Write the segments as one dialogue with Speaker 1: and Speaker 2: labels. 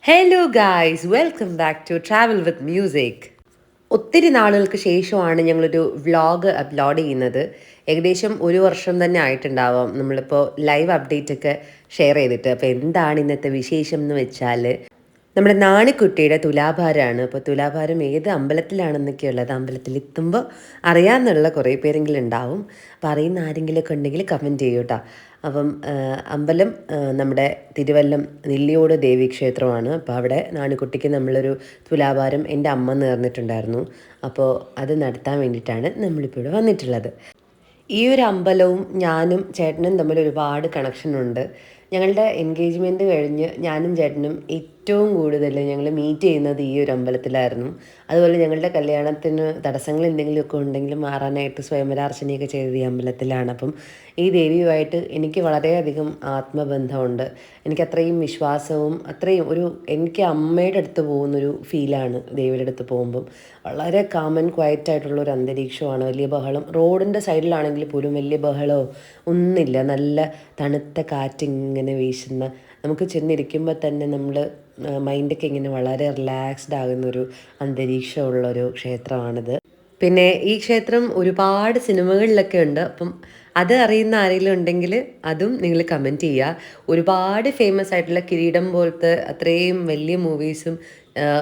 Speaker 1: Hello guys, welcome back to travel with music. ഒത്തിരി നാളുകൾക്ക് ശേഷമാണ് ഞങ്ങളൊരു വ്ളോഗ് അപ്ലോഡ് ചെയ്യുന്നത്. ഏകദേശം ഒരു വർഷം തന്നെ ആയിട്ടുണ്ടാവാം നമ്മളിപ്പോൾ ലൈവ് അപ്ഡേറ്റ് ഒക്കെ ഷെയർ ചെയ്തിട്ട്. അപ്പോൾ എന്താണ് ഇന്നത്തെ വിശേഷം എന്ന് വെച്ചാൽ, നമ്മുടെ നാണിക്കുട്ടിയുടെ തുലാഭാരമാണ്. അപ്പോൾ തുലാഭാരം ഏത് അമ്പലത്തിലാണെന്നൊക്കെ ഉള്ളത് അമ്പലത്തിൽ എത്തുമ്പോൾ അറിയാമെന്നുള്ള കുറേ പേരെങ്കിലും ഉണ്ടാവും. അപ്പോൾ അറിയുന്ന ആരെങ്കിലുമൊക്കെ ഉണ്ടെങ്കിൽ കമൻറ്റ് ചെയ്യൂ കേട്ടോ. അപ്പം അമ്പലം നമ്മുടെ തിരുവല്ലം നെല്ലിയോട് ദേവീക്ഷേത്രമാണ്. അപ്പോൾ അവിടെ നാണിക്കുട്ടിക്ക് നമ്മളൊരു തുലാഭാരം എൻ്റെ അമ്മ നേർന്നിട്ടുണ്ടായിരുന്നു. അപ്പോൾ അത് നടത്താൻ വേണ്ടിയിട്ടാണ് നമ്മളിപ്പോൾ ഇവിടെ വന്നിട്ടുള്ളത്. ഈ ഒരു അമ്പലവും ഞാനും ചേട്ടനും തമ്മിൽ ഒരുപാട് കണക്ഷനുണ്ട്. ഞങ്ങളുടെ എൻഗേജ്മെൻറ്റ് കഴിഞ്ഞ് ഞാനും ചേട്ടനും ഏറ്റവും കൂടുതൽ ഞങ്ങൾ മീറ്റ് ചെയ്യുന്നത് ഈ ഒരു അമ്പലത്തിലായിരുന്നു. അതുപോലെ ഞങ്ങളുടെ കല്യാണത്തിന് തടസ്സങ്ങൾ എന്തെങ്കിലുമൊക്കെ ഉണ്ടെങ്കിൽ മാറാനായിട്ട് സ്വയംവരാർച്ചനയൊക്കെ ചെയ്തത് ഈ അമ്പലത്തിലാണ്. അപ്പം ഈ ദേവിയുമായിട്ട് എനിക്ക് വളരെയധികം ആത്മബന്ധമുണ്ട്. എനിക്ക് അത്രയും വിശ്വാസവും എനിക്ക് അമ്മയുടെ അടുത്ത് പോകുന്നൊരു ഫീലാണ് ദേവിയുടെ അടുത്ത് പോകുമ്പം. വളരെ കാമൻ ക്വയറ്റ് ആയിട്ടുള്ള ഒരു അന്തരീക്ഷമാണ്. വലിയ ബഹളം റോഡിൻ്റെ സൈഡിലാണെങ്കിൽ പോലും വലിയ ബഹളമോ ഒന്നുമില്ല. നല്ല തണുത്ത കാറ്റിങ്ങനെ വീശുന്ന, നമുക്ക് ചെന്നിരിക്കുമ്പോൾ തന്നെ നമ്മൾ മൈൻഡൊക്കെ ഇങ്ങനെ വളരെ റിലാക്സ്ഡ് ആകുന്നൊരു അന്തരീക്ഷമുള്ളൊരു ക്ഷേത്രമാണിത്. പിന്നെ ഈ ക്ഷേത്രം ഒരുപാട് സിനിമകളിലൊക്കെ ഉണ്ട്. അപ്പം അത് അറിയുന്ന ആരെങ്കിലും ഉണ്ടെങ്കിൽ അതും നിങ്ങൾ കമൻറ്റ് ചെയ്യുക. ഒരുപാട് ഫേമസ് ആയിട്ടുള്ള കിരീടം പോലത്തെ അത്രയും വലിയ മൂവീസും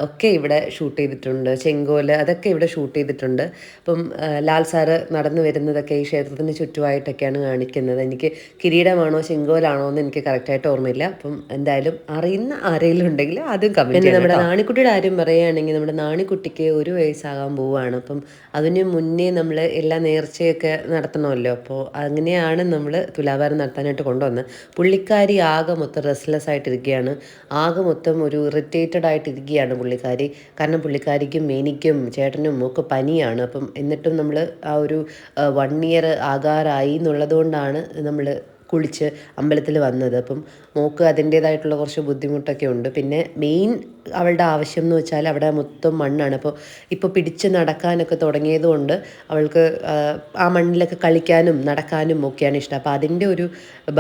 Speaker 1: ഒക്കെ ഇവിടെ ഷൂട്ട് ചെയ്തിട്ടുണ്ട്. ചെങ്കോല് അതൊക്കെ ഇവിടെ ഷൂട്ട് ചെയ്തിട്ടുണ്ട്. അപ്പം ലാൽ സാറ് നടന്നു വരുന്നതൊക്കെ ഈ ക്ഷേത്രത്തിന് ചുറ്റുമായിട്ടൊക്കെയാണ് കാണിക്കുന്നത്. എനിക്ക് കിരീടമാണോ ചെങ്കോലാണോ എന്ന് എനിക്ക് കറക്റ്റായിട്ട് ഓർമ്മയില്ല. അപ്പം എന്തായാലും അറിയുന്ന ആരെങ്കിലും ഉണ്ടെങ്കിൽ അതും കമൻറ്റ് ചെയ്യണം. നമ്മുടെ നാണിക്കുട്ടിയുടെ കാര്യം പറയുകയാണെങ്കിൽ, നമ്മുടെ നാണിക്കുട്ടിക്ക് 1 വയസ്സാകാൻ പോവുകയാണ്. അപ്പം അതിന് മുന്നേ നമ്മൾ എല്ലാ നേർച്ചയൊക്കെ നടത്തണമല്ലോ. അപ്പോൾ അങ്ങനെയാണ് നമ്മൾ തുലാഭാരം നടത്താനായിട്ട് കൊണ്ടുവന്നത്. പുള്ളിക്കാരി ആകെ മൊത്തം റെസ്റ്റ്ലെസ് ആയിട്ടിരിക്കുകയാണ്. ആകെ മൊത്തം ഒരു ഇറിറ്റേറ്റഡ് ആയിട്ടിരിക്കുകയാണ് പുള്ളിക്കാരി. കാരണം പുള്ളിക്കാരിക്കും എനിക്കും ചേട്ടനും ഒക്കെ പനിയാണ്. അപ്പം എന്നിട്ടും നമ്മൾ ആ ഒരു 1 ഇയർ ആകാറായി എന്നുള്ളതുകൊണ്ടാണ് നമ്മൾ കുളിച്ച് അമ്പലത്തിൽ വന്നത്. അപ്പം മോൾക്ക് അതിൻ്റേതായിട്ടുള്ള കുറച്ച് ബുദ്ധിമുട്ടൊക്കെ ഉണ്ട്. പിന്നെ മെയിൻ അവളുടെ ആവശ്യം എന്ന് വെച്ചാൽ അവിടെ മൊത്തം മണ്ണാണ്. ഇപ്പോൾ പിടിച്ച് നടക്കാനൊക്കെ തുടങ്ങിയതുകൊണ്ട് അവൾക്ക് ആ മണ്ണിലൊക്കെ കളിക്കാനും നടക്കാനും ഒക്കെയാണ് ഇഷ്ടം. അപ്പോൾ അതിൻ്റെ ഒരു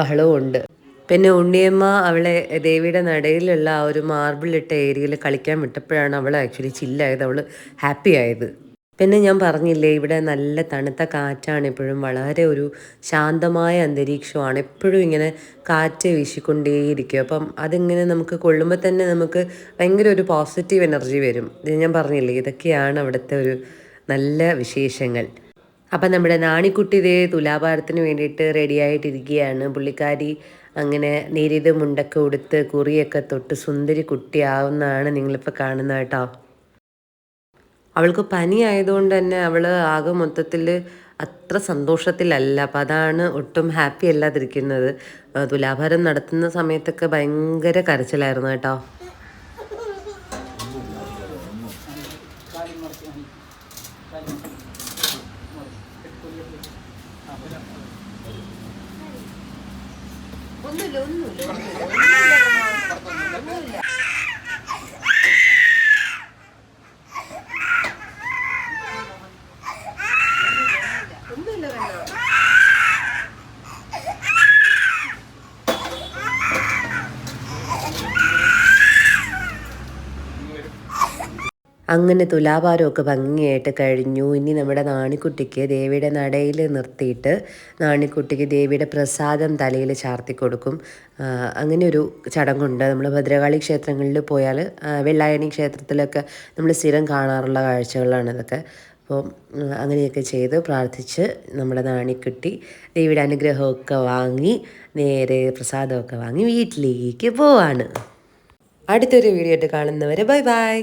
Speaker 1: ബഹളവും ഉണ്ട്. പിന്നെ ഉണ്ണിയമ്മ അവളെ ദേവിയുടെ നടയിലുള്ള ആ ഒരു മാർബിളിട്ട ഏരിയയിൽ കളിക്കാൻ വിട്ടപ്പോഴാണ് അവൾ ആക്ച്വലി ചില്ലായത്, അവൾ ഹാപ്പി ആയത്. പിന്നെ ഞാൻ പറഞ്ഞില്ലേ, ഇവിടെ നല്ല തണുത്ത കാറ്റാണ് എപ്പോഴും. വളരെ ഒരു ശാന്തമായ അന്തരീക്ഷമാണ്. എപ്പോഴും ഇങ്ങനെ കാറ്റ് വീശിക്കൊണ്ടേയിരിക്കും. അപ്പം അതിങ്ങനെ നമുക്ക് കൊള്ളുമ്പോൾ തന്നെ നമുക്ക് ഭയങ്കര ഒരു പോസിറ്റീവ് എനർജി വരും. ഇത് ഞാൻ പറഞ്ഞില്ലേ, ഇതൊക്കെയാണ് അവിടുത്തെ ഒരു നല്ല വിശേഷങ്ങൾ. അപ്പം നമ്മുടെ നാണിക്കുട്ടി ഇതേ തുലാഭാരത്തിന് വേണ്ടിയിട്ട് റെഡിയായിട്ടിരിക്കുകയാണ്. പുള്ളിക്കാരി അങ്ങനെ നേരിയത് മുണ്ടൊക്കെ ഉടുത്ത് കുറിയൊക്കെ തൊട്ട് സുന്ദരി കുട്ടിയാവുന്നതാണ് നിങ്ങളിപ്പോൾ കാണുന്നത് കേട്ടോ. അവൾക്ക് പനി ആയതുകൊണ്ട് തന്നെ അവൾ ആകെ മൊത്തത്തിൽ അത്ര സന്തോഷത്തിലല്ല. അപ്പം അതാണ് ഒട്ടും ഹാപ്പി അല്ലാതിരിക്കുന്നത്. തുലാഭാരം നടത്തുന്ന സമയത്തൊക്കെ ഭയങ്കര കരച്ചിലായിരുന്നു കേട്ടോ. അങ്ങനെ തുലാഭാരമൊക്കെ ഭംഗിയായിട്ട് കഴിഞ്ഞു. ഇനി നമ്മുടെ നാണിക്കുട്ടിക്ക് ദേവിയുടെ നടയിൽ നിർത്തിയിട്ട് നാണിക്കുട്ടിക്ക് ദേവിയുടെ പ്രസാദം തലയിൽ ചാർത്തി കൊടുക്കും. അങ്ങനെ ഒരു ചടങ്ങുണ്ട്. നമ്മൾ ഭദ്രകാളി ക്ഷേത്രങ്ങളിൽ പോയാൽ, വെള്ളായണി ക്ഷേത്രത്തിലൊക്കെ നമ്മൾ സ്ഥിരം കാണാറുള്ള കാഴ്ചകളാണ് ഇതൊക്കെ. അപ്പോൾ അങ്ങനെയൊക്കെ ചെയ്ത് പ്രാർത്ഥിച്ച് നമ്മുടെ നാണിക്കുട്ടി ദേവിയുടെ അനുഗ്രഹമൊക്കെ വാങ്ങി നേരെ പ്രസാദമൊക്കെ വാങ്ങി വീട്ടിലേക്ക് പോവാണ്. അടുത്തൊരു വീഡിയോ ആയിട്ട് കാണുന്നവരെ ബൈ ബൈ.